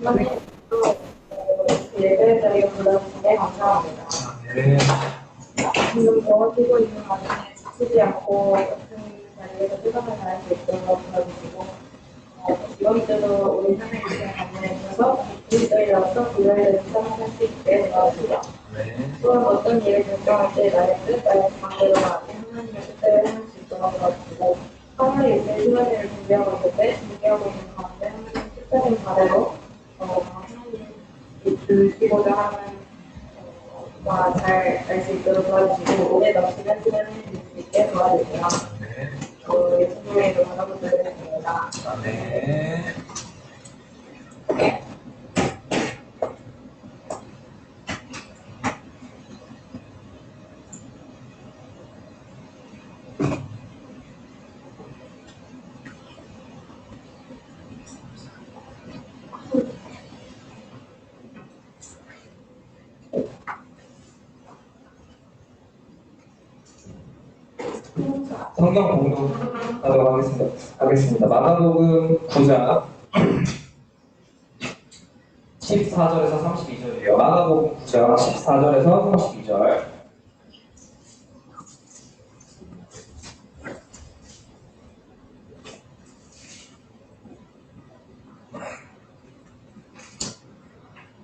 선생님, 또 예배 자리에 불러주셔서 감사합니다. 네. 지금 버티고 있는 과정에 지치지 않고 같은 자리에서 최선을 다할 수 있도록 불러주시고 이번 주도 우리 삶의 기준을 감내해주셔서 우리 저희로서 구별되는 삶을 수 있게 도와주시고 또한 어떤 일을 결정할 때 나의 뜻, 나의 방대로가 아닌 하나님의 뜻대로 행할 수 있도록 도와주시고 3월 6일 휴가제를 준비하고 있을 때 준비하고 있는 가운데 하나님의 뜻대로 바대로 하나님이 주시고자 하는 잘 알 수 있도록 도와주시고 올해 넘치는 시간을 줄 수 있게 도와주세요. 예수님의 이름으로 기도드리겠습니다. 네. 성경 공독하도록 하겠습니다. 마가복음 9장 14절에서 32절이에요. 마가복음 9장 14절에서 32절.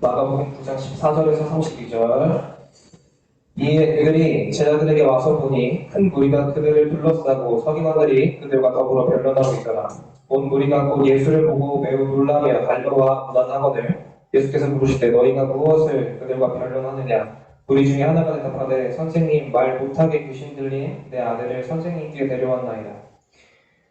마가복음 9장 14절에서 32절. 이에 그들이 제자들에게 와서 보니 큰 무리가 그들을 둘러싸고 서기관들이 그들과 더불어 변론하고 있더라. 온 무리가 곧 예수를 보고 매우 놀라며 달려와 문안하거늘 예수께서 물으시되 너희가 무엇을 그들과 변론하느냐. 무리 중에 하나가 대답하되 선생님 말 못하게 귀신 들린 내 아들을 선생님께 데려왔나이다.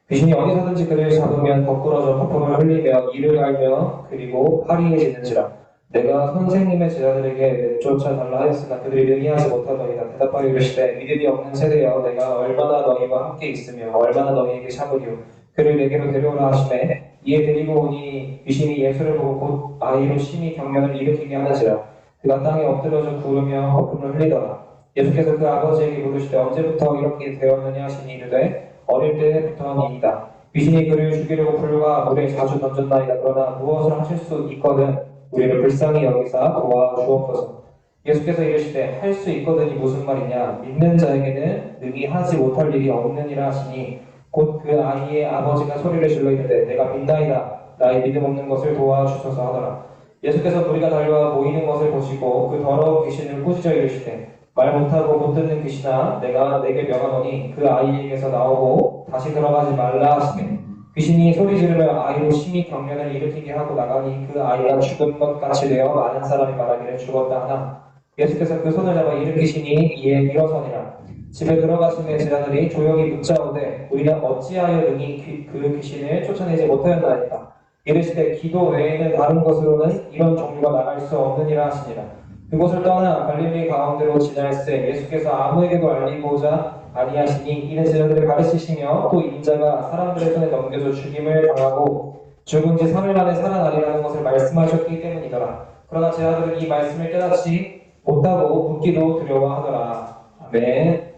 귀신이 어디서든지 그를 잡으면 거꾸러져 거품을 흘리며 이를 갈며 그리고 파리해지는지라. 내가 선생님의 제자들에게 내쫓아 달라 하였으나 그들이 능히하지 못하더이다. 대답하여 이르시되 믿음이 없는 세대여 내가 얼마나 너희와 함께 있으며 얼마나 너희에게 참으리요. 그를 내게로 데려오라 하시매 이에 데리고 오니 귀신이 예수를 보고 곧 아이로 심히 경련을 일으키게 하는지라. 그가 땅에 엎드려져 구르며 거품을 흘리더라. 예수께서 그 아버지에게 물으시되 언제부터 이렇게 되었느냐 하시니 이르되 어릴 때부터니이다. 귀신이 그를 죽이려고 불과 물에 자주 던졌나이다. 그러나 무엇을 하실 수 있거든 우리를 불쌍히 여기사 도와주옵소서. 예수께서 이르시되 할 수 있거든이 무슨 말이냐. 믿는 자에게는 능히 하지 못할 일이 없느니라 하시니 곧 그 아이의 아버지가 소리를 질러 이르되 내가 믿나이다. 나의 믿음 없는 것을 도와주소서 하더라. 예수께서 무리가 달려와 모이는 것을 보시고 그 더러운 귀신을 꾸짖어 이르시되 말 못하고 못 듣는 귀신아 내가 내게 명하노니 그 아이에게서 나오고 다시 들어가지 말라 하시매 귀신이 소리 지르며 아이로 심히 경련을 일으키게 하고 나가니 그 아이가 죽은 것 같이 되어 많은 사람이 말하기를 죽었다 하나 예수께서 그 손을 잡아 일으키시니 이에 일어서니라. 집에 들어가시며 제자들이 조용히 묻자오되 우리는 어찌하여 능히 그 귀신을 쫓아내지 못하였나이까. 이르시되 기도 외에는 다른 것으로는 이런 종류가 나갈 수 없느니라 하시니라. 그곳을 떠나 갈릴리 가운데로 지나갈새 예수께서 아무에게도 알리고자 아니하시니 이는 제자들을 가르치시며 또 인자가 사람들의 손에 넘겨져 죽임을 당하고 죽은 지 3일 만에 살아나리라는 것을 말씀하셨기 때문이더라. 그러나 제자들은 이 말씀을 깨닫지 못하고 묻기도 두려워하더라. 아멘.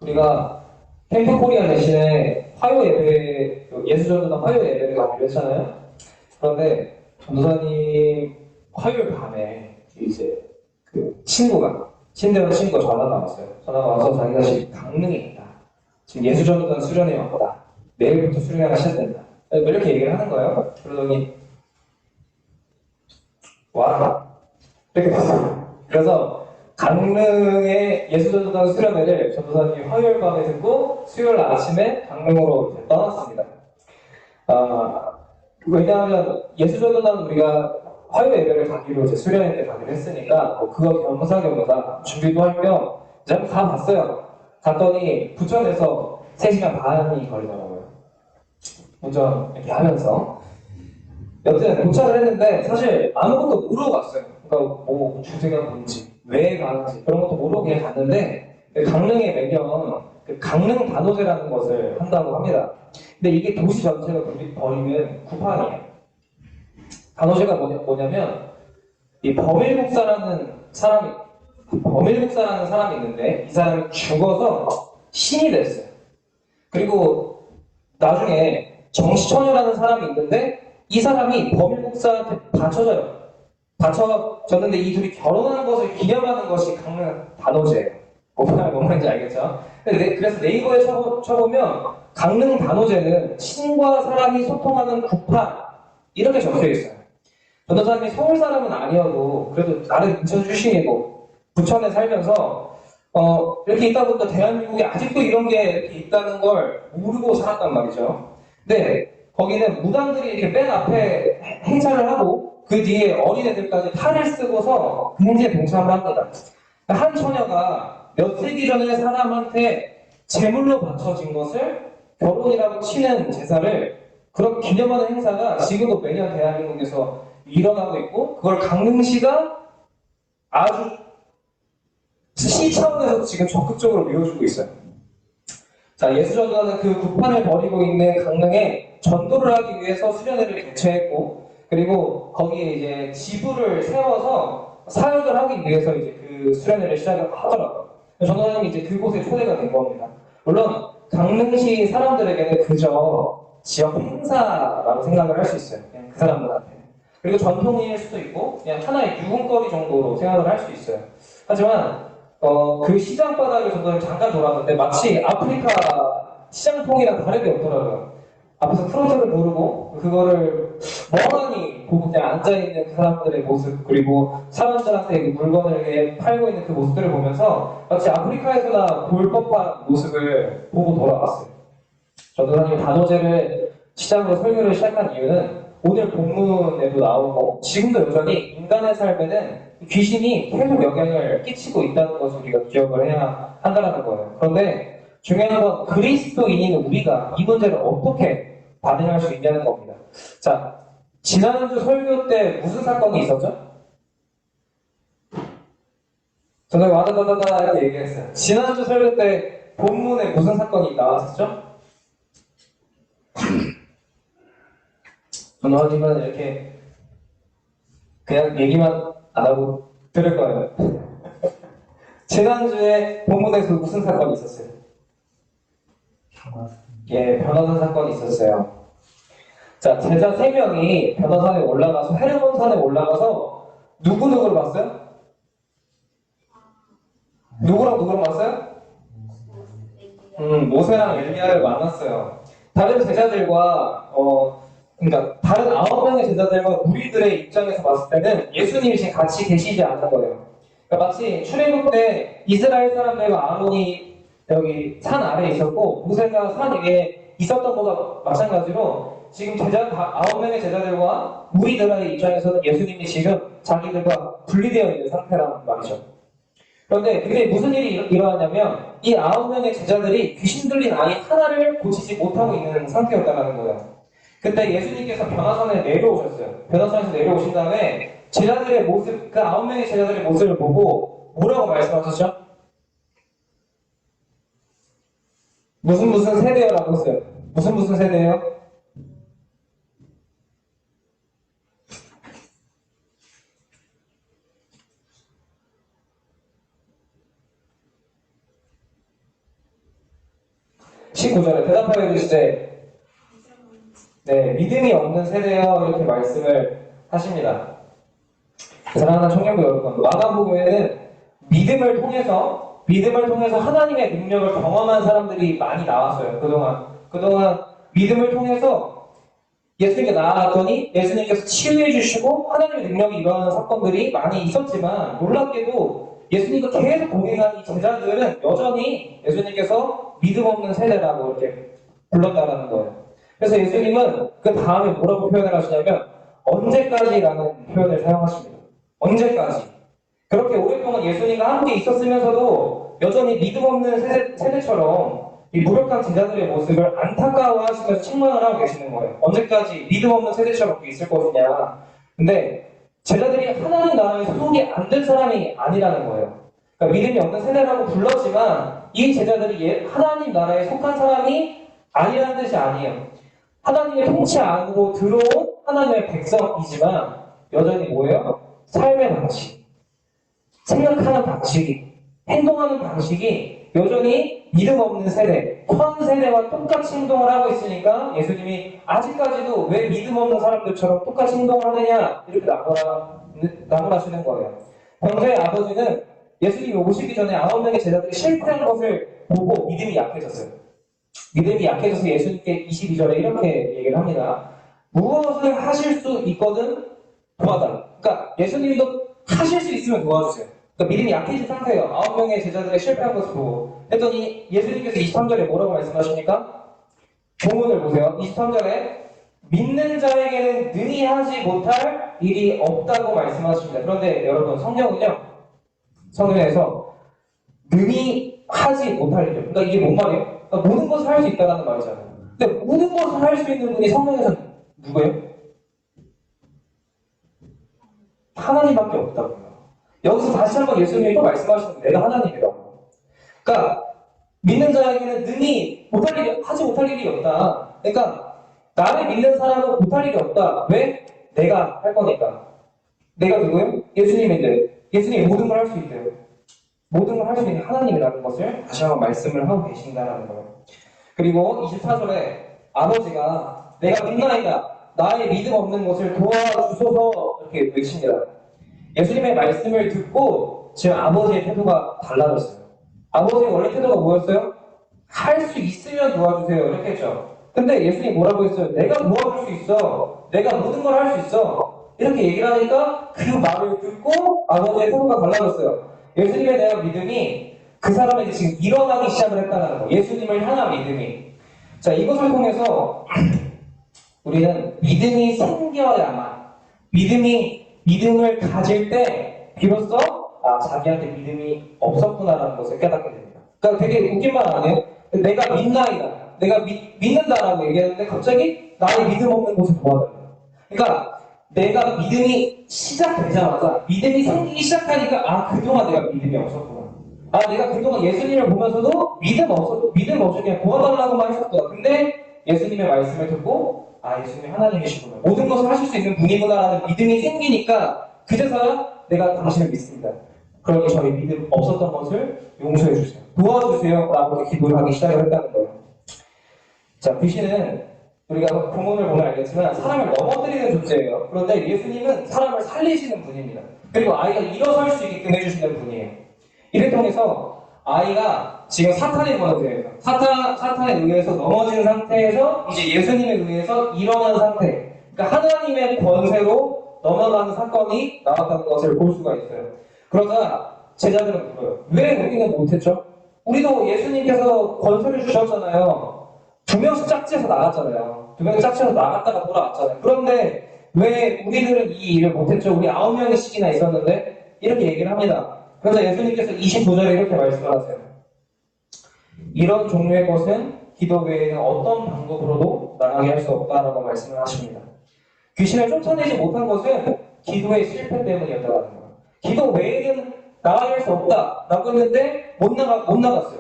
우리가 캠프코리아 대신에 화요 예배, 예수전도단 화요 예배를 가기로 했잖아요. 그런데 전도사님 화요일 밤에 이제 그 친구가 친대원 친구가 전화가 왔어요. 전화가 와서 자기가 지금 강릉에 있다. 지금 예수전도단 수련회 왔다. 내일부터 수련회가 시작된다. 이렇게 얘기를 하는 거예요. 그러더니 와 이렇게 봤어요. 그래서 강릉의 예수전도단 수련회를 전도사님이 화요일 밤에 듣고 수요일 아침에 강릉으로 이제 떠났습니다. 왜냐하면 예수전도단 우리가 화요 예배를 가기로 이제 수련회 때 가기로 했으니까 그거 겸사겸사 준비도 할 겸 이제 한번 가봤어요. 갔더니 부천에서 3시간 반이 걸리더라고요. 운전 이렇게 하면서 여튼 도착을 했는데 사실 아무것도 모르고 갔어요. 그러니까 뭐 주제가 뭔지 왜 가는지 그런 것도 모르고 그냥 갔는데 강릉에 매년 강릉 단오제라는 것을 한다고 합니다. 근데 이게 도시 전체가 벌이는 구판이에요. 단오제가 뭐냐면 이 범일국사라는 사람이 있는데 이 사람이 죽어서 신이 됐어요. 그리고 나중에 정시천유라는 사람이 있는데 이 사람이 범일 목사한테 바쳐졌는데 이 둘이 결혼한 것을 기념하는 것이 강릉 단오제예요. 뭔 말인지 알겠죠? 그래서 네이버에 쳐보면 강릉 단오제는 신과 사람이 소통하는 구판 이렇게 적혀 있어요. 전도사님이 서울 사람은 아니어도 그래도 나름 인천 출신이고 부천에 살면서 이렇게 있다 보니까 대한민국에 아직도 이런 게 이렇게 있다는 걸 모르고 살았단 말이죠. 근데 거기는 무당들이 이렇게 맨 앞에 행차를 하고 그 뒤에 어린애들까지 탈을 쓰고서 그 행사에 동참을 합니다. 한 처녀가 몇 세기 전에 사람한테 제물로 바쳐진 것을 결혼이라고 치는 제사를 그런 기념하는 행사가 지금도 매년 대한민국에서 일어나고 있고 그걸 강릉시가 아주 시 차원에서 지금 적극적으로 밀어주고 있어요. 자, 예수전도사는 그 구판을 벌이고 있는 강릉에 전도를 하기 위해서 수련회를 개최했고, 그리고 거기에 이제 지부를 세워서 사역을 하기 위해서 이제 그 수련회를 시작을 하더라고요. 전도사님이 이제 그곳에 초대가 된 겁니다. 물론 강릉시 사람들에게는 그저 지역 행사라고 생각을 할 수 있어요. 그냥 그 사람들한테. 그리고 전통일 수도 있고 그냥 하나의 유흥거리 정도로 생각을 할 수 있어요. 하지만 그 시장 바닥을 저도 잠깐 돌았는데 마치 아프리카 시장통이랑 다르게 없더라고요. 앞에서 트로트를 부르고 그거를 멍하니 보고 그냥 앉아있는 그 사람들의 모습 그리고 사람들한테 물건을 이렇게 팔고 있는 그 모습들을 보면서 마치 아프리카에서나 볼 법한 모습을 보고 돌아왔어요. 전도사님이 단오제를 시작으로 설교를 시작한 이유는 오늘 본문에도 나오고 지금도 여전히 인간의 삶에는 귀신이 계속 영향을 끼치고 있다는 것을 우리가 기억을 해야 한다는 거예요. 그런데 중요한 건 그리스도인인 우리가 이 문제를 어떻게 반응할 수 있냐는 겁니다. 자, 지난주 설교 때 무슨 사건이 있었죠? 저는 와다다다다 이렇게 얘기했어요. 지난주 설교 때 본문에 무슨 사건이 나왔었죠? 전도사님은 이렇게 그냥 얘기만 안 하고 들을 거예요. 지난주에 본문에서 무슨 사건이 있었어요? 예, 변호사 사건이 있었어요. 자, 제자 3명이 변호사에 올라가서 헤르몬산에 올라가서 누구누구를 봤어요? 누구랑 봤어요? 모세랑 엘리야를 만났어요. 다른 제자들과 그러니까 다른 9명의 제자들과 무리들의 입장에서 봤을 때는 예수님이 지금 같이 계시지 않는 거예요. 그러니까 마치 출애굽 때 이스라엘 사람들과 아론이 여기 산 아래에 있었고 모세가 산 위에 있었던 것과 마찬가지로 지금 9명의 제자들과 무리들의 입장에서는 예수님이 지금 자기들과 분리되어 있는 상태라는 말이죠. 그런데 그게 무슨 일이 일어나냐면 이 9명의 제자들이 귀신 들린 아이 하나를 고치지 못하고 있는 상태였다는 거예요. 그때 예수님께서 변화산에 내려오셨어요. 변화산에서 내려오신 다음에 제자들의 모습, 그 9명의 제자들의 모습을 보고 뭐라고 말씀하셨죠? 무슨 세대요라고 했어요. 무슨 세대예요? (19절에) 대답하여 이르시되 네, 믿음이 없는 세대여 이렇게 말씀을 하십니다. 사랑하는 청년부 여러분, 마가복음에는 믿음을 통해서 하나님의 능력을 경험한 사람들이 많이 나왔어요. 그동안 믿음을 통해서 예수님께 나아갔더니 예수님께서 치유해 주시고 하나님의 능력이 일어나는 사건들이 많이 있었지만 놀랍게도 예수님과 계속 동행한 이 제자들은 여전히 예수님께서 믿음 없는 세대라고 이렇게 불렀다라는 거예요. 그래서 예수님은 그 다음에 뭐라고 표현을 하시냐면 언제까지라는 표현을 사용하십니다. 언제까지. 그렇게 오랫동안 예수님과 함께 있었으면서도 여전히 믿음 없는 세대처럼 이 무력한 제자들의 모습을 안타까워하시면서 책망을 하고 계시는 거예요. 언제까지 믿음 없는 세대처럼 있을 것이냐. 근데 제자들이 하나님 나라에 소속이 안 된 사람이 아니라는 거예요. 그러니까 믿음이 없는 세대라고 불렀지만 이 제자들이 하나님 나라에 속한 사람이 아니라는 뜻이 아니에요. 하나님의 통치 안으로 들어온 하나님의 백성이지만 여전히 뭐예요? 삶의 방식, 생각하는 방식이, 행동하는 방식이 여전히 믿음 없는 세대, 현 세대와 똑같이 행동을 하고 있으니까 예수님이 아직까지도 왜 믿음 없는 사람들처럼 똑같이 행동을 하느냐 이렇게 나무라시는 거예요. 병자의 아버지는 예수님이 오시기 전에 9명의 제자들이 실패한 것을 보고 믿음이 약해졌어요. 믿음이 약해져서 예수님께 22절에 이렇게 얘기를 합니다. 무엇을 하실 수 있거든 도와달라. 그러니까 예수님도 하실 수 있으면 도와주세요. 그러니까 믿음이 약해진 상태예요. 9명의 제자들의 실패한 것을 보고. 했더니 예수님께서 23절에 뭐라고 말씀하십니까? 본문을 보세요. 23절에 믿는 자에게는 능히 하지 못할 일이 없다고 말씀하십니다. 그런데 여러분 성경은요. 성경에서 능히 하지 못할 일. 그러니까 이게 뭔 말이에요? 그러니까 모든 것을 할 수 있다는 말이잖아요. 근데 모든 것을 할 수 있는 분이 성경에서 누구예요? 하나님밖에 없다고요. 여기서 다시 한번 예수님이 또 말씀하시는 내가 하나님이라고. 그러니까 믿는 자에게는 능히 하지 못할 일이 없다. 그러니까 나를 믿는 사람은 못할 일이 없다. 왜? 내가 할 거니까. 내가 누구예요? 예수님인데 예수님이 모든 걸 할 수 있대요. 모든 걸 할 수 있는 하나님이라는 것을 다시 한번 말씀을 하고 계신다는 거예요. 그리고 24절에 아버지가 내가 믿나이다. 나의 믿음 없는 것을 도와주소서 이렇게 외칩니다. 예수님의 말씀을 듣고 지금 아버지의 태도가 달라졌어요. 아버지의 원래 태도가 뭐였어요? 할 수 있으면 도와주세요 이렇게 했죠. 근데 예수님이 뭐라고 했어요? 내가 도와줄 수 있어. 내가 모든 걸 할 수 있어. 이렇게 얘기를 하니까 그 말을 듣고 아버지의 태도가 달라졌어요. 예수님에 대한 믿음이 그 사람에게 지금 일어나기 시작을 했다는 거. 예수님을 향한 믿음이. 자, 이것을 통해서 우리는 믿음이 생겨야만 믿음을 가질 때 비로소 자기한테 믿음이 없었구나라는 것을 깨닫게 됩니다. 그러니까 되게 웃긴 말 아니에요? 내가 믿나이다. 내가 믿는다라고 얘기했는데 갑자기 나의 믿음 없는 곳을 도와달라. 그러니까 내가 믿음이 시작되자마자 믿음이 생기기 시작하니까 그동안 내가 믿음이 없었구나. 내가 그동안 예수님을 보면서도 믿음 없이 그냥 도와달라고만 했었구나. 근데 예수님의 말씀을 듣고 예수님이 하나님이시구나. 모든 것을 하실 수 있는 분이구나라는 믿음이 생기니까 그제서야 내가 당신을 믿습니다. 그러니 저희 믿음 없었던 것을 용서해 주세요. 도와주세요. 라고 기도를 하기 시작을 했다는 거예요. 자, 귀신은 우리가 본문을 보면 알겠지만 사람을 넘어뜨리는 존재예요. 그런데 예수님은 사람을 살리시는 분입니다. 그리고 아이가 일어설 수 있게끔 해주시는 분이에요. 이를 통해서 아이가 지금 사탄의 권세에서 사탄에 의해서 넘어진 상태에서 이제 예수님에 의해서 일어난 상태. 그러니까 하나님의 권세로 넘어가는 사건이 나왔다는 것을 볼 수가 있어요. 그러자 제자들은 물어요. 왜 우리는 못했죠? 우리도 예수님께서 권세를 주셨잖아요. 2명씩 짝지에서 나갔잖아요. 2명씩 짝지에서 나갔다가 돌아왔잖아요. 그런데 왜 우리들은 이 일을 못했죠? 우리 9명씩이나 있었는데 이렇게 얘기를 합니다. 그래서 예수님께서 29절에 이렇게 말씀을 하세요. 이런 종류의 것은 기도 외에는 어떤 방법으로도 나가게 할 수 없다라고 말씀을 하십니다. 귀신을 쫓아내지 못한 것은 기도의 실패 때문이었다는 거예요. 기도 외에는 나가게 할 수 없다라고 했는데 못 나갔어요.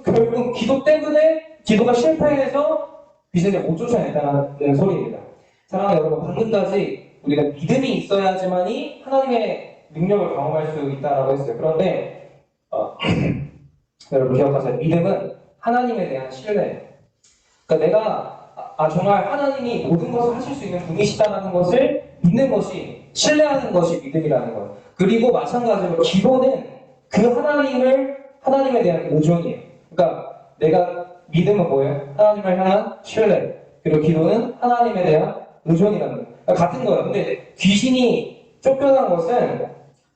결국 기도 때문에 기도가 실패해서 귀신을 못 쫓아냈다는 소리입니다. 사랑하는 여러분, 방금까지 우리가 믿음이 있어야지만이 하나님의 능력을 경험할 수 있다라고 했어요. 그런데 여러분 기억하세요. 믿음은 하나님에 대한 신뢰. 그러니까 내가 정말 하나님이 모든 것을 하실 수 있는 분이시다는 것을 믿는 것이 신뢰하는 것이 믿음이라는 거예요. 그리고 마찬가지로 기도는 그 하나님에 대한 의존이에요. 그러니까 내가 믿음은 뭐예요? 하나님을 향한 신뢰. 그리고 기도는 하나님에 대한 의존이라는 거예요. 그러니까 같은 거예요. 근데 귀신이 쫓겨난 것은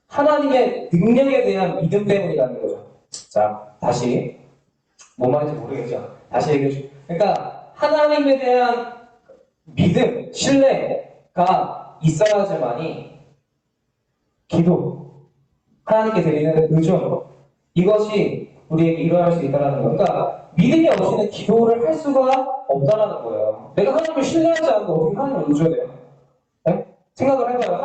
하나님의 능력에 대한 믿음 때문이라는 거죠. 자, 다시 뭔 말인지 모르겠죠. 다시 얘기해 줄게요. 그러니까 하나님에 대한 믿음, 신뢰가 있어야지만이 기도, 하나님께 드리는 의존, 이것이 우리에게 일어날 수 있다는 거예요. 그러니까 믿음이 없이는 기도를 할 수가 없다는 거예요. 내가 하나님을 신뢰하지 않고 어떻게 하나님을 의존해요? 네? 생각을 해봐요.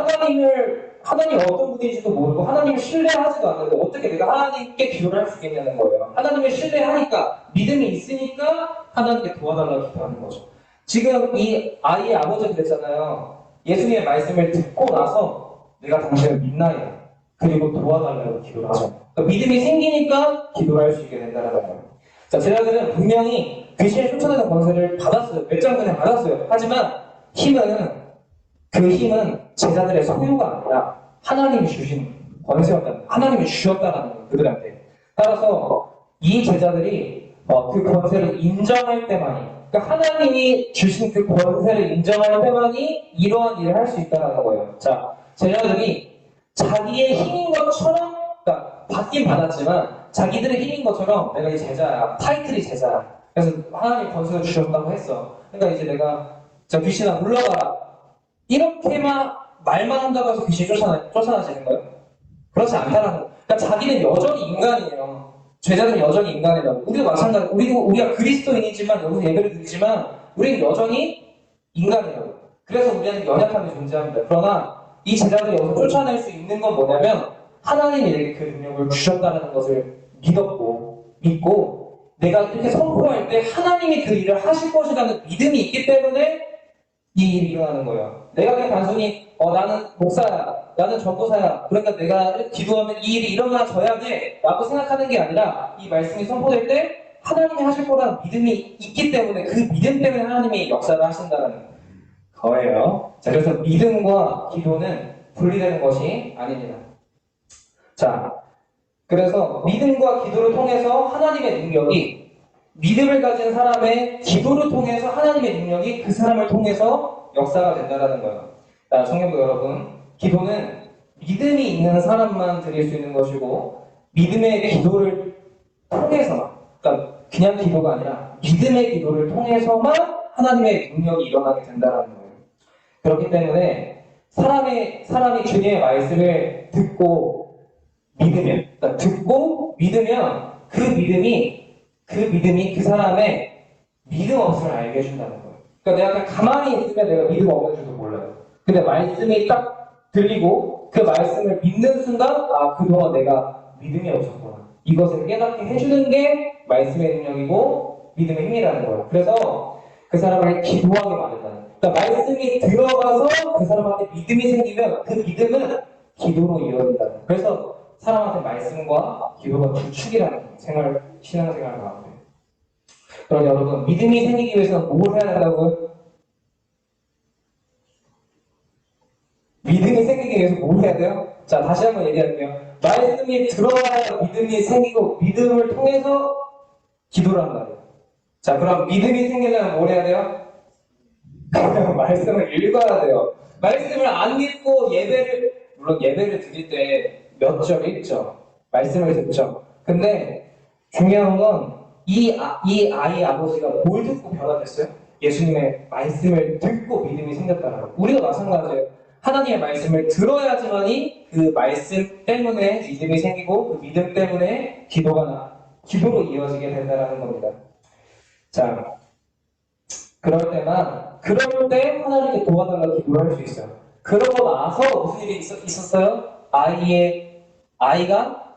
하나님이 어떤 분인지도 모르고 하나님을 신뢰하지도 않는데 어떻게 내가 하나님께 기도를 할 수 있겠냐는 거예요. 하나님을 신뢰하니까 믿음이 있으니까 하나님께 도와달라고 기도하는 거죠. 지금 이 아이의 아버지가 그랬잖아요. 예수님의 말씀을 듣고 나서 내가 당신을 믿나이다. 그리고 도와달라고 기도를 하죠. 그러니까 그러니까 믿음이 생기니까 기도를 할 수 있게 된다는 거예요. 자, 제자들은 분명히 귀신을 쫓아내는 권세를 받았어요. 몇 장 전에 받았어요. 하지만 그 힘은 제자들의 소유가 아니라 하나님이 주신 권세였다. 하나님이 주셨다는 거예요. 그들한테. 따라서 이 제자들이 그 권세를 인정할 때만이, 그러니까 하나님이 주신 그 권세를 인정할 때만이 이러한 일을 할 수 있다는 거예요. 자, 제자들이 자기의 힘인 것처럼, 그러니까 받긴 받았지만 자기들의 힘인 것처럼 내가 이 제자야, 타이틀이 제자야. 그래서 하나님 권세를 주셨다고 했어. 그러니까 이제 내가 저 귀신아 물러가라. 이렇게만 말만 한다고 해서 귀신이 쫓아나지는 거예요? 그렇지 않다는 거예요. 그러니까 자기는 여전히 인간이에요. 제자들은 여전히 인간이라고. 우리도 마찬가지. 우리가 그리스도인이지만 여기서 예배를 드리지만 우리는 여전히 인간이에요. 그래서 우리는 연약함이 존재합니다. 그러나 이 제자들이 여기서 쫓아낼 수 있는 건 뭐냐면 하나님이 내게 그 능력을 주셨다는 것을 믿고 내가 이렇게 선포할 때 하나님이 그 일을 하실 것이라는 믿음이 있기 때문에 이 일이 일어나는 거예요. 내가 그냥 단순히 나는 목사야, 나는 전도사야, 그러니까 내가 기도하면 이 일이 일어나져야 돼 라고 생각하는 게 아니라 이 말씀이 선포될 때 하나님이 하실 거라는 믿음이 있기 때문에 그 믿음 때문에 하나님이 역사를 하신다는 거예요. 자, 그래서 믿음과 기도는 분리되는 것이 아닙니다. 자, 그래서 믿음과 기도를 통해서 하나님의 능력이, 믿음을 가진 사람의 기도를 통해서 하나님의 능력이 그 사람을 통해서 역사가 된다는 거예요. 자, 청년부 여러분, 기도는 믿음이 있는 사람만 드릴 수 있는 것이고 믿음의 기도를 통해서만, 그러니까 그냥 기도가 아니라 믿음의 기도를 통해서만 하나님의 능력이 일어나게 된다는 거예요. 그렇기 때문에 사람이 주님의 말씀을 듣고 믿으면, 그러니까 듣고 믿으면 그 믿음이 그 사람의 믿음 없음을 알게 해준다는 거예요. 그러니까 내가 그냥 가만히 있으면 내가 믿음 없는 줄도 몰라요. 근데 말씀이 딱 들리고 그 말씀을 믿는 순간 그동안 내가 믿음이 없었구나. 이것을 깨닫게 해주는 게 말씀의 능력이고 믿음의 힘이라는 거예요. 그래서 그 사람을 기도하게 만든다는 거예요. 그러니까 말씀이 들어가서 그 사람한테 믿음이 생기면 그 믿음은 기도로 이어진다는 거예요. 그래서 사람한테 말씀과 기도가 두 축이라는 신앙생활 가운데. 그럼 여러분, 믿음이 생기기 위해서는 뭘 해야 된다고요? 믿음이 생기기 위해서 뭘 해야 돼요? 자, 다시 한번 얘기할게요. 말씀이 들어와야 믿음이 생기고 믿음을 통해서 기도를 한다. 자, 그럼 믿음이 생기려면 뭘 해야 돼요? 말씀을 읽어야 돼요. 말씀을 안 읽고 물론 예배를 드릴 때 몇 절 읽죠. 말씀을 듣죠. 근데 중요한 건 이 아이 아버지가 뭘 듣고 변화됐어요? 예수님의 말씀을 듣고 믿음이 생겼다는 거예요. 우리도 마찬가지예요. 하나님의 말씀을 들어야지만이 그 말씀 때문에 믿음이 생기고 그 믿음 때문에 기도로 이어지게 된다는 겁니다. 자, 그럴 때 하나님께 도와달라고 기도를 할 수 있어요. 그러고 나서 무슨 일이 있었어요? 아이가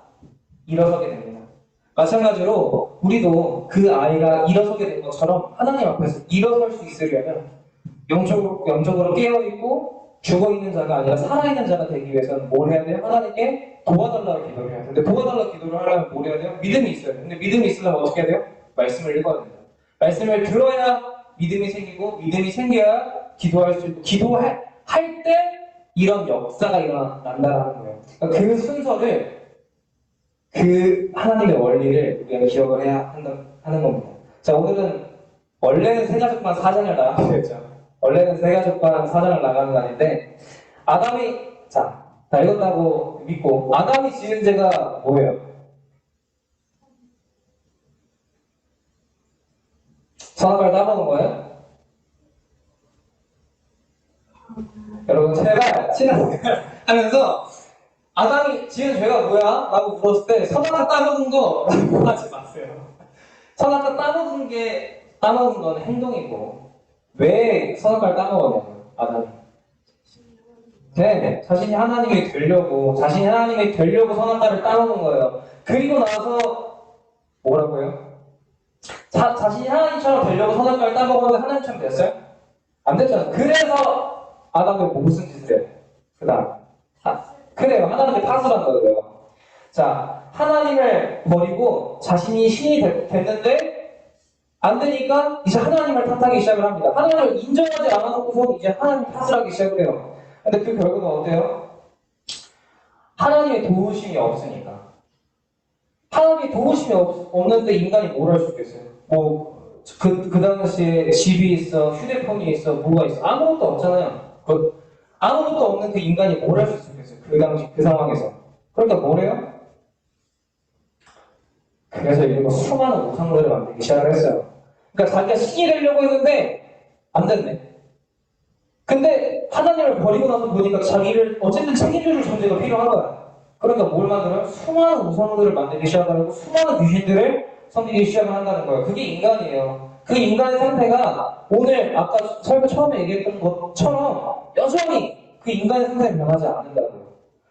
일어서게 됩니다. 마찬가지로 우리도 그 아이가 일어서게 된 것처럼 하나님 앞에서 일어설 수 있으려면 영적으로 깨어있고 죽어있는 자가 아니라 살아있는 자가 되기 위해서는 뭘 해야 돼요? 하나님께 도와달라고 기도를 해야 돼요. 근데 도와달라고 기도를 하려면 뭘 해야 돼요? 믿음이 있어야 돼요. 근데 믿음이 있으려면 어떻게 해야 돼요? 말씀을 읽어야 됩니다. 말씀을 들어야 믿음이 생기고 믿음이 생겨야 기도할 수 있고 기도할 때 이런 역사가 일어난다는 거예요. 그러니까 그 순서를, 그 하나님의 원리를 우리가 기억을 해야 하는 겁니다. 자, 오늘은 원래는 새가족반 사장을 나가는 거였죠. 원래는 새가족반 사장을 나가는 날인데 다 읽었다고 믿고 아담이 지은 죄가 뭐예요? 선악과를 따먹은 거예요? 여러분, 제가 신앙생활 하면서 아담이 지은 죄가 뭐야? 라고 물었을 때 선악과 따먹은 거 라고 하지 마세요. 선악과 따먹은 건 행동이고 왜 선악과를 따먹었냐고요, 아담이. 네, 자신이 하나님이 되려고 선악과를 따먹은 거예요. 그리고 나서 뭐라고요? 자신이 하나님처럼 되려고 선악과를 따먹었는데 하나님처럼 됐어요? 안 됐잖아요. 그래서 아담이 무슨 짓을 해요? 그래요. 하나님께 탓을 한 거예요. 자, 하나님을 버리고 자신이 신이 됐는데 안 되니까 이제 하나님을 탓하기 시작을 합니다. 하나님을 인정하지 않아놓고서 이제 하나님 탓을 하기 시작을 해요. 근데 그 결과는 어때요? 하나님의 도우심이 없으니까. 하나님의 도우심이 없는데 인간이 뭘 할 수 있겠어요? 그 당시에 집이 있어, 휴대폰이 있어, 뭐가 있어. 아무것도 없잖아요. 아무것도 없는 그 인간이 뭘 할 수 있겠어요? 그 당시, 그 상황에서. 그러니까 뭐래요? 그래서 이런 수많은 우상들을 만들기 시작을 했어요. 그러니까 자기가 신이 되려고 했는데 안 됐네. 근데 하나님을 버리고 나서 보니까 자기를 어쨌든 책임져줄 존재가 필요한 거야. 그러니까 뭘 만들어요? 수많은 우상들을 만들기 시작하고 수많은 귀신들을 섬기기 시작을 한다는 거예요. 그게 인간이에요. 그 인간의 상태가 오늘 아까 설교 처음에 얘기했던 것처럼 여전히 그 인간의 상태는 변하지 않는다고요.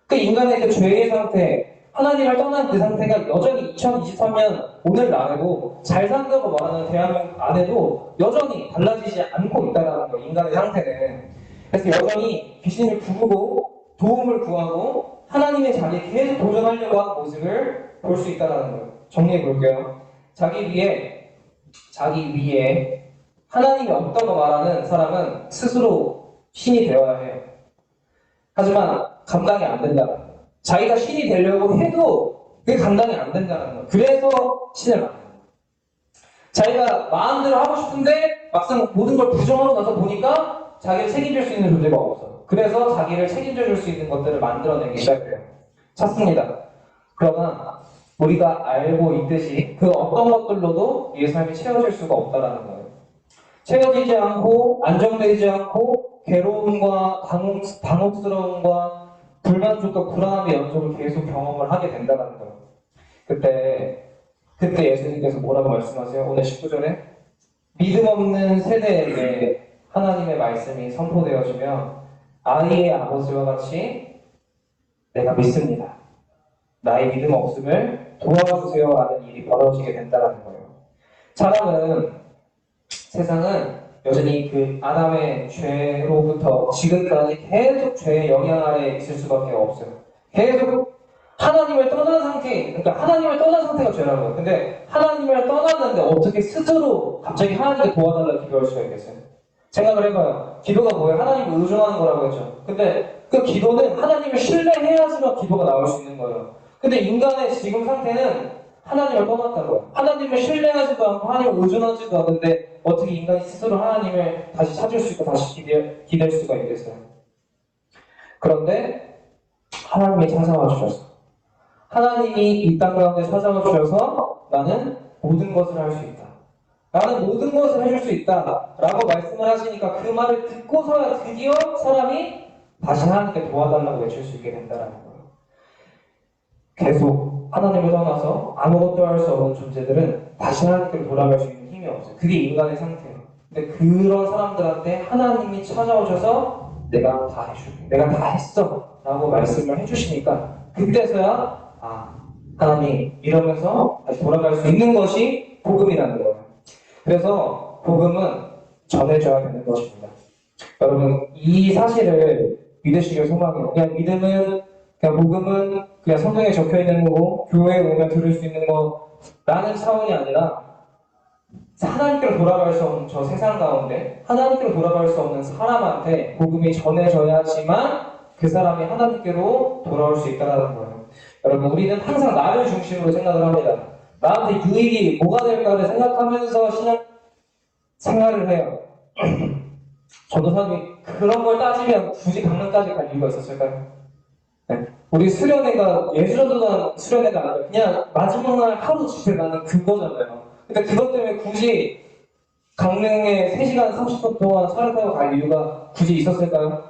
그 인간의 그 죄의 상태, 하나님을 떠난 그 상태가 여전히 2023년 오늘날에도 잘 산다고 말하는 대한민국 안에도 여전히 달라지지 않고 있다는 거예요. 인간의 상태는. 그래서 여전히 귀신을 부르고 도움을 구하고 하나님의 자리에 계속 도전하려고 하는 모습을 볼 수 있다는 거예요. 정리해 볼게요. 자기 위에 하나님이 없다고 말하는 사람은 스스로 신이 되어야 해요. 하지만 감당이 안 된다는 거예요. 자기가 신이 되려고 해도 그게 감당이 안 된다는 거예요. 그래서 신을 만나요. 자기가 마음대로 하고 싶은데 막상 모든 걸 부정하고 나서 보니까 자기를 책임질 수 있는 존재가 없어요. 그래서 자기를 책임져 줄 수 있는 것들을 만들어내기 시작해요. 찾습니다. 그러나 우리가 알고 있듯이 그 어떤 것들로도 이 삶이 채워질 수가 없다는 거예요. 채워지지 않고 안정되지 않고 괴로움과 당혹스러움과 불만족과 불안함의 연속을 계속 경험을 하게 된다는 거예요. 그때 예수님께서 뭐라고 말씀하세요? 오늘 19절에 믿음 없는 세대에게 하나님의 말씀이 선포되어지면 아이의 아버지와 같이 내가 믿습니다. 나의 믿음 없음을 도와주세요 라는 일이 벌어지게 된다는 거예요. 세상은 여전히 그 아담의 죄로부터 지금까지 계속 죄의 영향 아래에 있을 수밖에 없어요. 계속 하나님을 떠난 그러니까 하나님을 떠난 상태가 죄라는 거예요. 근데 하나님을 떠났는데 어떻게 스스로 갑자기 하나님께 도와달라 기도할 수가 있겠어요? 생각을 해봐요. 기도가 뭐예요? 하나님을 의존하는 거라고 했죠. 근데 그 기도는 하나님을 신뢰해야지만 기도가 나올 수 있는 거예요. 근데 인간의 지금 상태는 하나님을 떠났다고요. 하나님을 신뢰하지도 않고 하나님을 의존하지도 않는데 어떻게 인간이 스스로 하나님을 다시 찾을 수 있고 다시 기댈 수가 있겠어요? 그런데 하나님이 찾아와 주셨어. 하나님이 이 땅 가운데 찾아와 주셔서 나는 모든 것을 할 수 있다. 나는 모든 것을 해줄 수 있다. 라고 말씀을 하시니까 그 말을 듣고서야 드디어 사람이 다시 하나님께 도와달라고 외칠 수 있게 된다는 거예요. 계속 하나님을 떠나서 아무것도 할 수 없는 존재들은 다시 하나님께로 돌아갈 수 있는 힘이 없어요. 그게 인간의 상태예요. 근데 그런 사람들한테 하나님이 찾아오셔서 내가 다 해줄게. 내가 다 했어. 라고 말씀을 해주시니까 그때서야 하나님 이러면서 다시 돌아갈 수 있는 것이 복음이라는 거예요. 그래서 복음은 전해줘야 되는 것입니다. 여러분 이 사실을 믿으시길 소망해요. 그냥 복음은 그냥 성경에 적혀 있는 거고 교회에 오면 들을 수 있는 거라는 차원이 아니라 하나님께로 돌아갈 수 없는 저 세상 가운데 하나님께로 돌아갈 수 없는 사람한테 복음이 전해져야지만 그 사람이 하나님께로 돌아올 수 있다는 거예요. 여러분 우리는 항상 나를 중심으로 생각을 합니다. 나한테 유익이 뭐가 될까를 생각하면서 신앙 생활을 해요. 전도사님이 그런 걸 따지면 굳이 강릉까지 갈 이유가 있었을까요? 네. 우리 수련회가 예수전도단 수련회가 아니라 그냥 마지막 날 하루 집에 가는 그거잖아요. 근데 그것 때문에 굳이 강릉에 3시간 30분 동안 차를 타고 갈 이유가 굳이 있었을까요?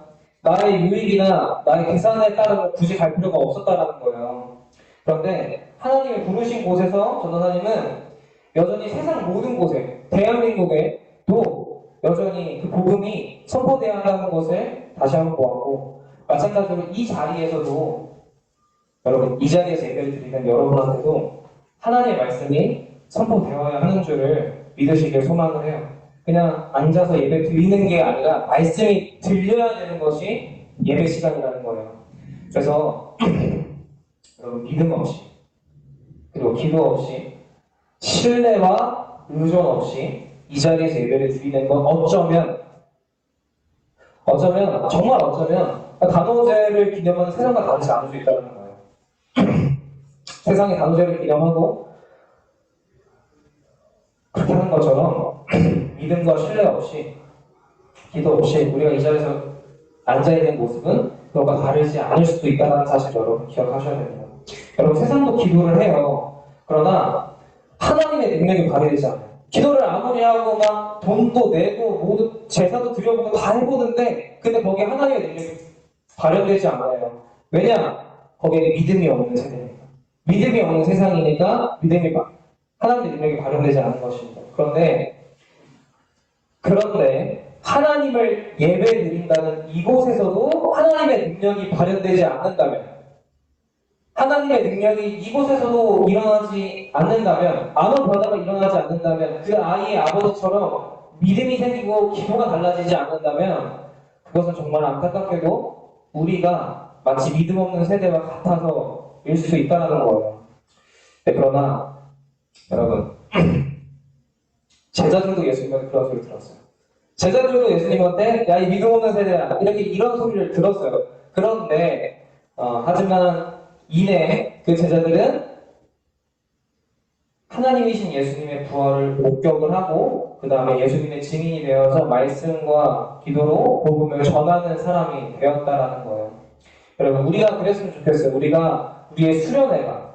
나의 유익이나 나의 계산에 따르면 굳이 갈 필요가 없었다라는 거예요. 그런데 하나님이 부르신 곳에서 전도사님은 여전히 세상 모든 곳에 대한민국에도 여전히 그 복음이 선포되어야 한다는 것을 다시 한번 보았고 마찬가지로 이 자리에서도 여러분 이 자리에서 예배를 드리는 여러분한테도 하나님의 말씀이 선포되어야 하는 줄을 믿으시길 소망을 해요. 그냥 앉아서 예배 드리는 게 아니라 말씀이 들려야 되는 것이 예배 시간이라는 거예요. 그래서 여러분 믿음 없이 그리고 기도 없이 신뢰와 의존 없이 이 자리에서 예배를 드리는 건 정말 어쩌면 단오제를 기념하는 세상과 다르지 않을 수 있다는 거예요. 세상이 단오제를 기념하고 그렇게 하는 것처럼 믿음과 신뢰 없이 기도 없이 우리가 이 자리에서 앉아있는 모습은 그것과 다르지 않을 수도 있다는 사실 여러분 기억하셔야 됩니다. 여러분 세상도 기도를 해요. 그러나 하나님의 능력이 발휘되지 않아요. 기도를 아무리 하고 막 돈도 내고 모두 제사도 드려보고 다 해보는데 근데 거기에 하나님의 능력이 발현되지 않아요. 왜냐? 거기에 믿음이 없는 세대니까. 믿음이 없는 세상이니까 하나님의 능력이 발현되지 않은 것입니다. 그런데 하나님을 예배드린다는 이곳에서도 하나님의 능력이 발현되지 않는다면 하나님의 능력이 이곳에서도 일어나지 않는다면 아무 변화가 일어나지 않는다면 그 아이의 아버지처럼 믿음이 생기고 기도가 달라지지 않는다면 그것은 정말 안타깝게도 우리가 마치 믿음 없는 세대와 같아서일 수 있다는 거예요. 네, 그러나 여러분 제자들도 예수님한테 그런 소리를 들었어요. 제자들도 예수님한테 야 이 믿음 없는 세대야 이런 소리를 들었어요. 그런데 하지만 이내 그 제자들은 하나님이신 예수님의 부활을 목격을 하고 그 다음에 예수님의 증인이 되어서 말씀과 기도로 복음을 전하는 사람이 되었다라는 거예요. 여러분 우리가 그랬으면 좋겠어요. 우리가 우리의 수련회가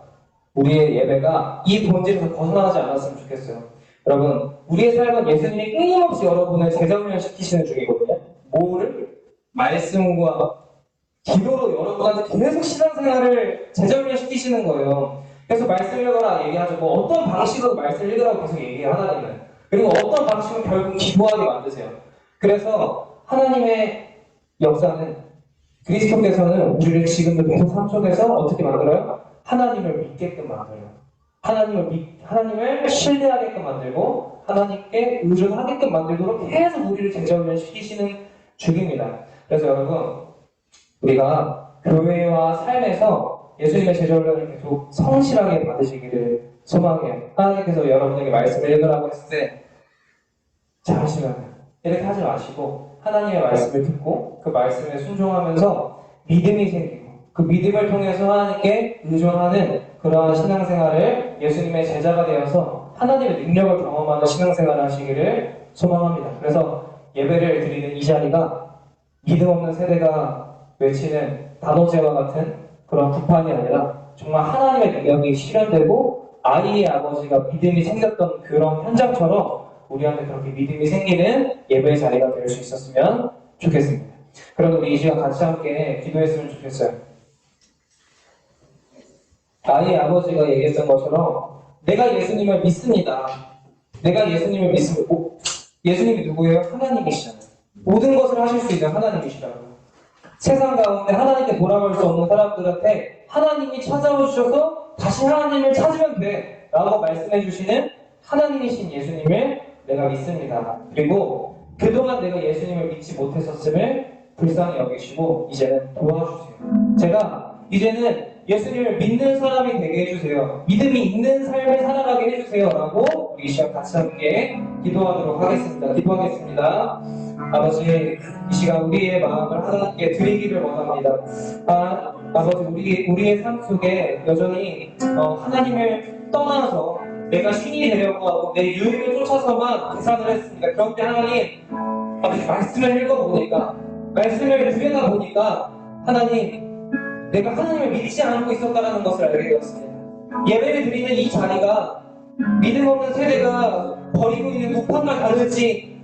우리의 예배가 이 본질에서 벗어나지 않았으면 좋겠어요. 여러분 우리의 삶은 예수님이 끊임없이 여러분을 재정렬시키시는 중이거든요. 뭐를? 말씀과 기도로 여러분한테 계속 신앙생활을 재정렬시키시는 거예요. 그래서 말씀 읽어라 얘기하죠. 뭐 어떤 방식으로 말씀 읽으라고 계속 얘기해요, 하나님은. 그리고 어떤 방식으로 결국 기도하게 만드세요. 그래서 하나님의 역사는 그리스도께서는 우리를 지금도 계속 삶 속에서 어떻게 만들어요? 하나님을 믿게끔 만들어요. 하나님을 신뢰하게끔 만들고 하나님께 의존하게끔 만들도록 계속 우리를 재정렬시키시는 중입니다. 그래서 여러분 우리가 교회와 삶에서 예수님의 제자훈련을 계속 성실하게 받으시기를 소망해요. 하나님께서 여러분에게 말씀을 읽으라고 했을 때 잠시만 이렇게 하지 마시고 하나님의 말씀을 듣고 그 말씀에 순종하면서 믿음이 생기고 그 믿음을 통해서 하나님께 의존하는 그러한 신앙생활을 예수님의 제자가 되어서 하나님의 능력을 경험하는 신앙생활을 하시기를 소망합니다. 그래서 예배를 드리는 이 자리가 믿음 없는 세대가 외치는 단오제와 같은 그런 구판이 아니라 정말 하나님의 능력이 실현되고 아이의 아버지가 믿음이 생겼던 그런 현장처럼 우리한테 그렇게 믿음이 생기는 예배의 자리가 될 수 있었으면 좋겠습니다. 그럼 우리 이 시간 같이 함께 기도했으면 좋겠어요. 아이의 아버지가 얘기했던 것처럼 내가 예수님을 믿습니다. 내가 예수님을 믿습니다. 예수님이 누구예요? 하나님이시잖아요. 모든 것을 하실 수 있는 하나님이시라고. 세상 가운데 하나님께 돌아갈 수 없는 사람들한테 하나님이 찾아오셔서 다시 하나님을 찾으면 돼 라고 말씀해 주시는 하나님이신 예수님을 내가 믿습니다. 그리고 그동안 내가 예수님을 믿지 못했었음을 불쌍히 여기시고 이제는 도와주세요. 제가 이제는 예수님을 믿는 사람이 되게 해주세요. 믿음이 있는 삶을 살아가게 해주세요 라고 우리 이 시간 같이 함께 기도하도록 하겠습니다. 기도하겠습니다. 아버지, 이 시간 우리의 마음을 하나님께 드리기를 원합니다. 아버지, 우리의 삶 속에 여전히 하나님을 떠나서 내가 신이 되려고 하고 내 유익을 쫓아서만 계산을 했습니다. 그런데 하나님, 아버지 말씀을 읽어보니까 말씀을 들여다보니까 하나님, 내가 하나님을 믿지 않고 있었다는 것을 알게 되었습니다. 예배를 드리는 이 자리가 믿음 없는 세대가 버리고 있는 구판과 다르지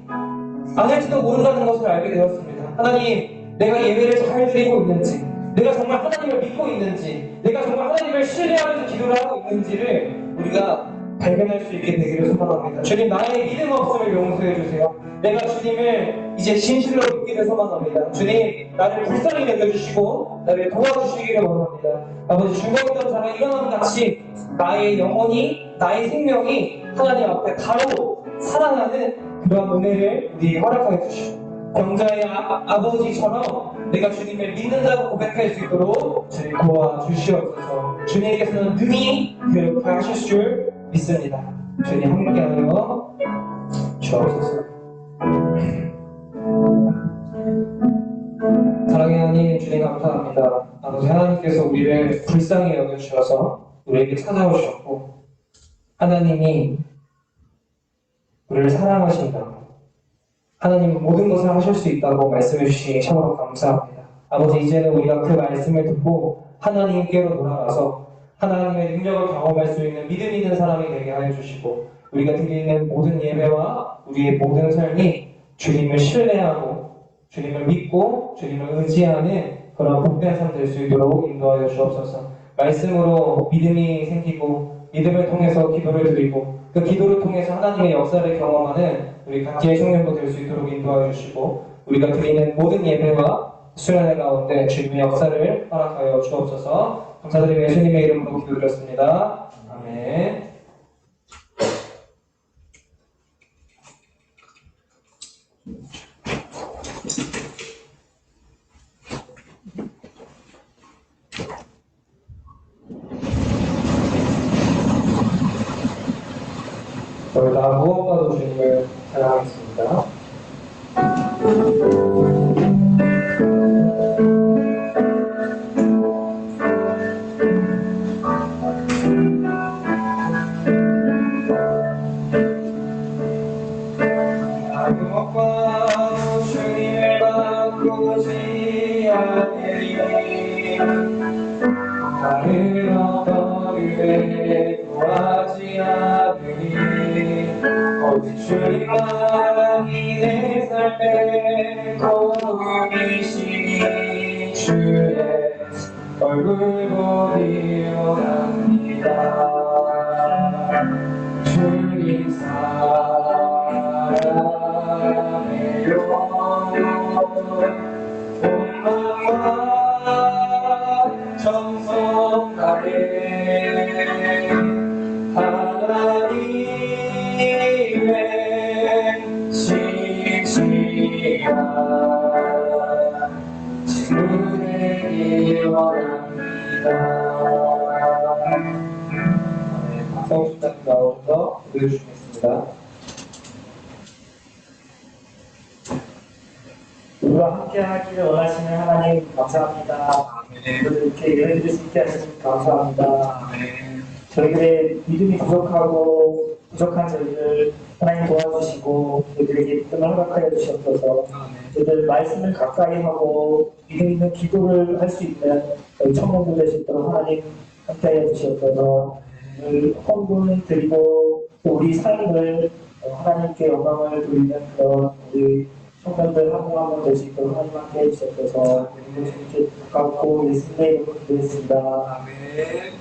않을지도 모른다는 것을 알게 되었습니다. 하나님, 내가 예배를 잘 드리고 있는지, 내가 정말 하나님을 믿고 있는지, 내가 정말 하나님을 신뢰하면서 기도를 하고 있는지를 우리가 발견할 수 있게 되기를 소망합니다. 주님, 나의 믿음 없음을 용서해 주세요. 내가 주님을 이제 진실로 믿기를 소망합니다. 주님, 나를 불쌍히 여겨주시고 나를 도와주시기를 원합니다. 아버지, 죽어있던 자가 일어나는 같이 나의 영혼이, 나의 생명이 하나님 앞에 바로 살아나는 그런 은혜를 우리에게 허락하여 주시고 경자의 아버지처럼 내가 주님을 믿는다고 고백할 수 있도록 주님 도와주시옵소서. 주님께서는 능히 그렇게 하실 줄 믿습니다. 주님 함께하여 주옵소서. 사랑의 하나님, 주님 감사합니다. 아버지 하나님께서 우리를 불쌍히 여겨주셔서 우리에게 찾아오셨고, 하나님이 우리를 사랑하신다고, 하나님은 모든 것을 하실 수 있다고 말씀해 주시니 참으로 감사합니다. 아버지, 이제는 우리가 그 말씀을 듣고 하나님께로 돌아가서 하나님의 능력을 경험할 수 있는 믿음 있는 사람이 되게 하여 주시고, 우리가 드리는 모든 예배와 우리의 모든 삶이 주님을 신뢰하고 주님을 믿고 주님을 의지하는 그런 복된 삶 될 수 있도록 인도하여 주옵소서. 말씀으로 믿음이 생기고 믿음을 통해서 기도를 드리고 그 기도를 통해서 하나님의 역사를 경험하는 우리 각지의 청년도 될 수 있도록 인도하여 주시고, 우리가 드리는 모든 예배와 수련회 가운데 주님의 역사를 허락하여 주옵소서. 감사드리며 예수님의 이름으로 기도드렸습니다. 아멘. 저희 다 무엇과도 주님을 찬양하겠습니다. 무엇과도 주님을 바꾸지 않으리, 나를 어떤 일에 구하지 않으리. 오직 주님만이 내 삶의 도움이시니 주의 얼굴 보기 원합니다. 주님 사랑의 영혼 온 마음과 정성하게 하나님의 신실한 친구되기 원합니다. 박성수장 나오셔서 보여주시겠습니다. 우리와 함께 하기를 원하시는 하나님 감사합니다. 오늘 이렇게 예배드릴 수 있게 하시니 감사합니다. 저희들의 믿음이 부족하고 부족한 저희를 하나님 도와주시고 저희들에게 믿음을 허락하여 주시옵소서. 저희들 말씀을 가까이 하고 믿음 있는 기도를 할 수 있는 저희 청년들 될 수 있도록 하나님 함께하여 주시옵소서. 오늘 헌금을 드리고 또 우리 삶을 하나님께 영광을 돌리는 그런 우리 청년들 한 분 한 분 될 수 있도록 하나님 함께 해주셔서 이렇게 가깝고 예수님의 이름으로 기도했습니다. 아멘.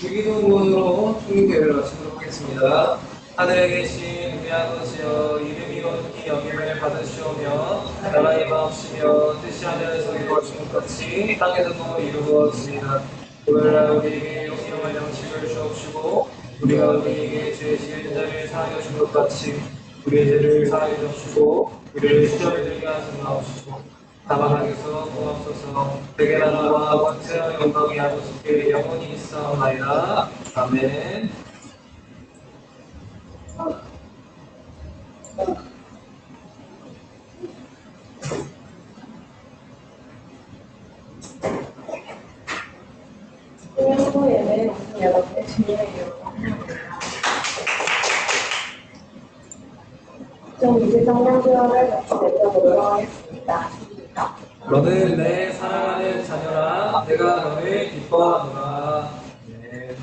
주기도문으로 총리대회를 마치도록 하겠습니다. 하늘에 계신 우리 아버지여, 이름이 거룩히 여김을 받으시오며 나라의 마옵시며 뜻이 하늘에서 이루어진 것 같이 땅에서도 이루어지이다. 오늘날 우리에게 일용할 양식을 주옵시고 우리가 우리에게 죄 지은 자를 사하여 준 것 같이 우리의 죄를 사하여 주옵시고 우리를 시험에 들게 하지 마옵시고 다만 하께서 구하옵소서. 대개 나라와 권세와 영광이 아버지께 영원히 있사오나이다. 아멘. 수련회 예배 오신 여러분의 주님의 이름으로 환영합니다. 좀 이제 성령수업을 같이 내려보도록 하겠습니다. 너는 내 사랑하는 자녀라, 내가 너를 기뻐하노라. 네.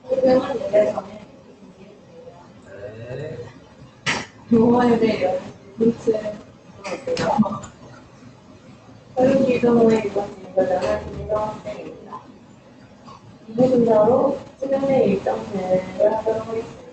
성경은 예배 전에 네. 교화유대 연습 들어오세요. 서류 기도모에 이루어진 교단은 김희정 학생입니다. 이부 분자로 수련회 일정 진행을 하도록 하겠습니다.